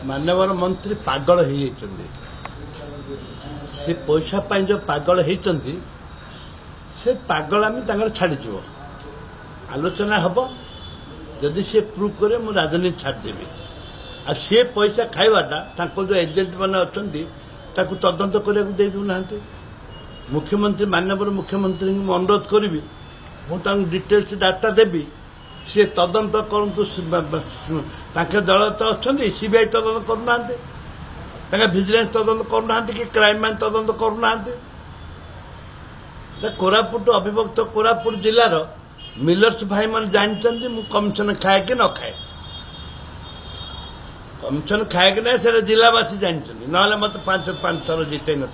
माननीय मंत्री पागल हो से पैसा जो पागल होती से पागल आम छाड़ आलोचना हम जदि सी प्रूव करे मु राजनीति छाड़देवी आ सी पैसा खाइबाटा जो एजेंट मैंने अच्छा तदंत करने देना मुख्यमंत्री माननीय मुख्यमंत्री को अनुरोध करी मुझे डिटेल्स डाटा देवी सी तदंत करूँ दल तो अच्छा सीबीआई तदंत करना भिजिलेंस तदंत करना कि क्राइम ब्रांच तदंत करना कोरापुट अविभक्त कोरापुट जिलार मिलर्स भाई मैंने जानते मु कमिशन खाए कि न खाए कमिशन खाए कि ना से जिलावासी जानते ना मत पांच थर जिते न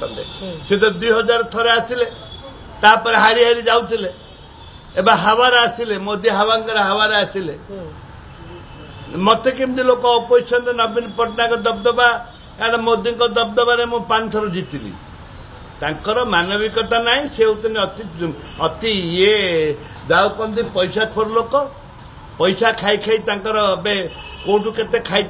सी तो 2000 थर आसिले हारी हारी जाऊले एबा हावार आसिले मोदी हावांगर हावार आसिले मत केमती लोक अपोजिशन नवीन पट्टनायक दबदबा या मोदी दबदबा मु 5 थर जीतली तांकर मानविकता ना से होते अति ये दाव कमी पैसा खोर लोक पैसा खाई खाई कोटू के खाई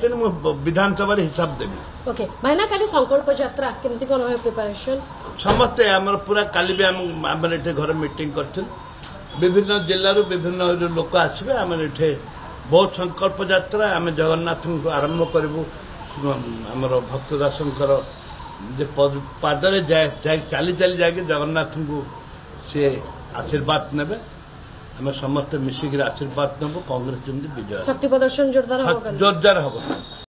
विधानसभा हिसाब देवी ओके मायना काली संकल्प यात्रा केमती कोन है प्रिपरेशन समस्ते आमर पूरा काली भी आम घर मीटिंग कर विभिन्न जिलूर विभिन्न लोक आसबे आम ये बहुत संकल्प यात्रा आम जगन्नाथ को आरंभ करूँ आमर भक्तदासंकर पादरे चली चली जाके जगन्नाथ को सी आशीर्वाद नेबे आम समस्ते मिसिक आशीर्वाद नेबू कांग्रेस जमी विजय शक्ति प्रदर्शन जोरदार हम